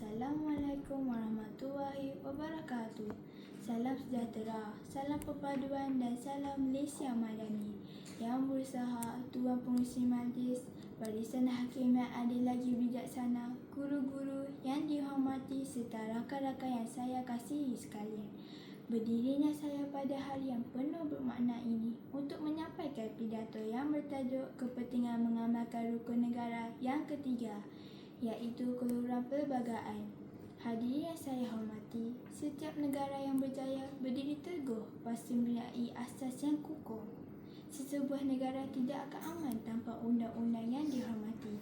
Assalamualaikum warahmatullahi wabarakatuh. Salam sejahtera, salam perpaduan dan salam Malaysia Madani yang berusaha, Tuan Pengerusi Majlis, Barisan Hakim yang adil lagi bijaksana, guru-guru yang dihormati serta rakan-rakan yang saya kasihi sekalian. Berdirinya saya pada hari yang penuh bermakna ini untuk menyampaikan pidato yang bertajuk kepentingan mengamalkan rukun negara yang ketiga, iaitu keluhuran perlembagaan. Hadirin yang saya hormati, setiap negara yang berjaya berdiri teguh pasti mempunyai asas yang kukuh. Sesebuah negara tidak akan aman tanpa undang-undang yang dihormati.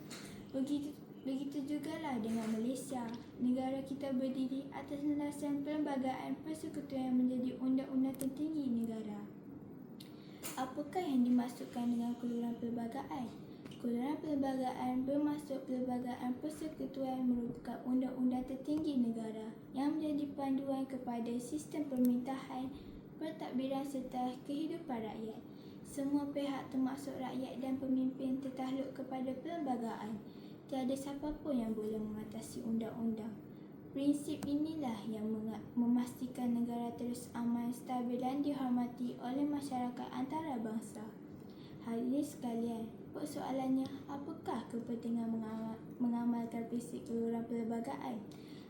Begitu jugalah dengan Malaysia. Negara kita berdiri atas landasan Perlembagaan Persekutuan yang menjadi undang-undang tertinggi negara. Apakah yang dimaksudkan dengan keluhuran perlembagaan? Keluhuran perlembagaan bermaksud Perlembagaan Persekutuan merupakan undang-undang tertinggi negara yang menjadi panduan kepada sistem pemerintahan, pentadbiran serta kehidupan rakyat. Semua pihak termasuk rakyat dan pemimpin tertakluk kepada perlembagaan. Tiada siapa pun yang boleh mengatasi undang-undang. Prinsip inilah yang memastikan negara terus aman, stabil dan dihormati oleh masyarakat antarabangsa. Hadirin sekalian, persoalannya, apakah kepentingan mengamalkan prinsip keluhuran perlembagaan?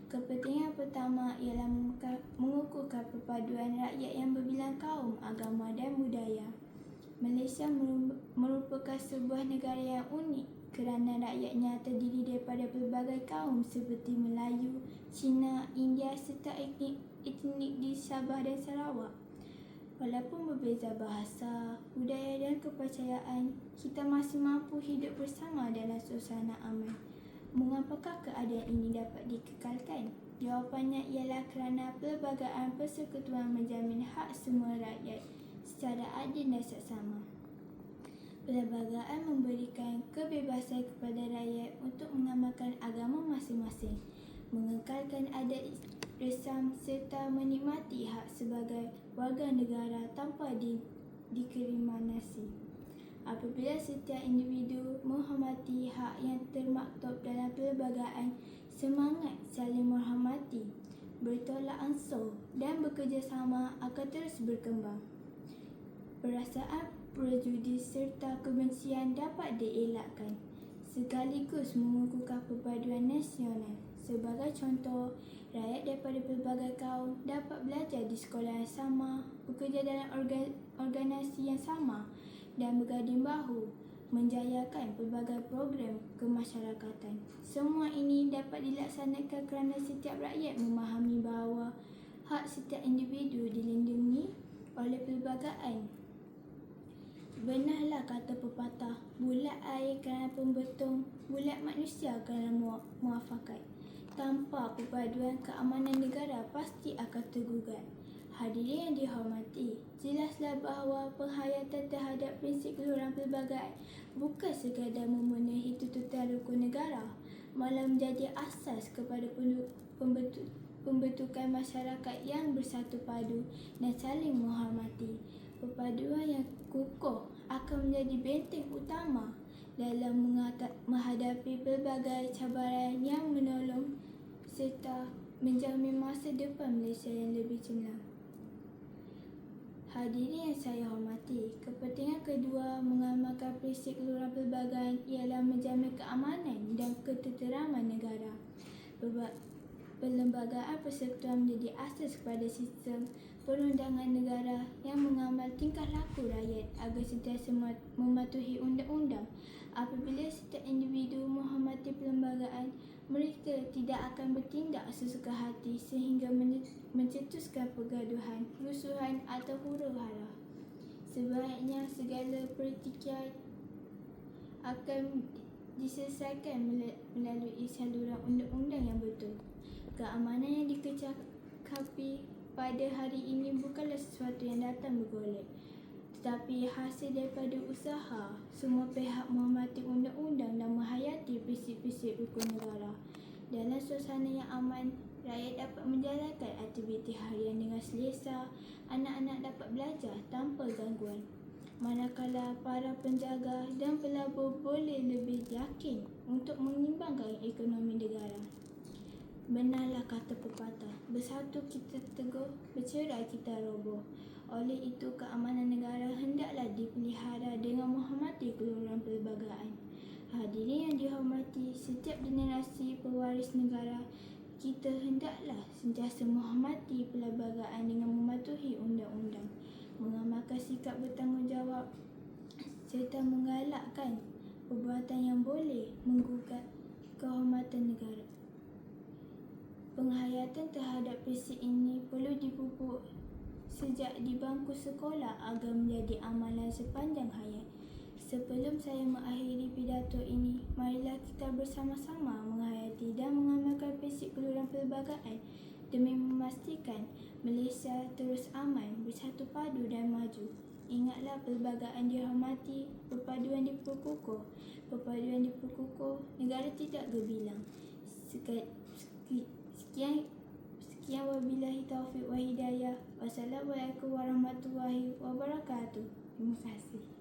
Kepentingan pertama ialah mengukuhkan perpaduan rakyat yang berbilang kaum, agama dan budaya. Malaysia merupakan sebuah negara yang unik kerana rakyatnya terdiri daripada pelbagai kaum seperti Melayu, Cina, India serta etnik di Sabah dan Sarawak. Walaupun berbeza bahasa, budaya dan kepercayaan, kita masih mampu hidup bersama dalam suasana aman. Mengapakah keadaan ini dapat dikekalkan? Jawapannya ialah kerana Perlembagaan Persekutuan menjamin hak semua rakyat secara adil dan saksama. Perlembagaan memberikan kebebasan kepada rakyat untuk mengamalkan agama masing-masing, mengekalkan adat resam serta menikmati hak sebagai warga negara tanpa diskriminasi. Apabila setiap individu menghormati hak yang termaktub dalam perlembagaan, semangat saling menghormati, bertolak ansur dan bekerjasama akan terus berkembang. Perasaan prejudis serta kebencian dapat dielakkan, sekaligus mengukuhkan perpaduan nasional. Sebagai contoh, rakyat daripada pelbagai kaum dapat belajar di sekolah yang sama, bekerja dalam organisasi yang sama dan berganding bahu menjayakan pelbagai program kemasyarakatan. Semua ini dapat dilaksanakan kerana setiap rakyat memahami bahawa hak setiap individu dilindungi oleh perlembagaan. Benarlah kata pepatah, bulat air kerana pembetung, bulat manusia kerana muafakat. Tanpa perpaduan, keamanan negara pasti akan tergugat. Hadirin yang dihormati, jelaslah bahawa penghayatan terhadap prinsip keluhuran perlembagaan bukan sekadar memenuhi tuntutan rukun negara, malah menjadi asas kepada pembentukan masyarakat yang bersatu padu dan saling menghormati. Perpaduan yang kukuh akan menjadi benteng utama dalam menghadapi pelbagai cabaran yang menolong serta menjamin masa depan Malaysia yang lebih cemerlang. Hadirin yang saya hormati, kepentingan kedua mengamalkan prinsip keluhuran perlembagaan ialah menjamin keamanan dan ketenteraman negara. Perlembagaan Persekutuan menjadi asas kepada sistem perundangan negara yang mengamal tingkah laku rakyat agar sentiasa mematuhi undang-undang. Apabila setiap individu menghormati perlembagaan, mereka tidak akan bertindak sesuka hati sehingga mencetuskan pergaduhan, kerusuhan atau huru-hara. Sebaiknya segala pertikaian akan diselesaikan melalui saluran undang-undang yang betul. Keamanan yang dikecakapi pada hari ini bukanlah sesuatu yang datang bergolek, tetapi hasil daripada usaha semua pihak menghormati undang-undang dan menghayati prinsip-prinsip rukun negara. Dalam suasana yang aman, rakyat dapat menjalankan aktiviti harian dengan selesa, anak-anak dapat belajar tanpa gangguan, manakala para penjaga dan pelabur boleh lebih yakin untuk mengimbangkan ekonomi negara. Benarlah kata pepatah, bersatu kita teguh, bercerai kita roboh. Oleh itu, keamanan negara hendaklah dipelihara dengan menghormati keluhuran perlembagaan. Hadirin yang dihormati, setiap generasi pewaris negara, kita hendaklah sentiasa menghormati perlembagaan dengan mematuhi undang-undang, mengamalkan sikap bertanggungjawab serta menggalakkan perbuatan yang boleh menggugat kehormatan negara. Penghayatan terhadap prinsip ini perlu dipupuk sejak di bangku sekolah agar menjadi amalan sepanjang hayat. Sebelum saya mengakhiri pidato ini, marilah kita bersama-sama menghayati dan mengamalkan prinsip keluhuran perlembagaan demi memastikan Malaysia terus aman, bersatu padu dan maju. Ingatlah, perlembagaan dihormati, perpaduan diperkukuh. Perpaduan diperkukuh, negara tidak gebilang. Sekian wabillahi taufiq wa hidayah. Wassalamualaikum warahmatullahi wabarakatuh. Terima kasih.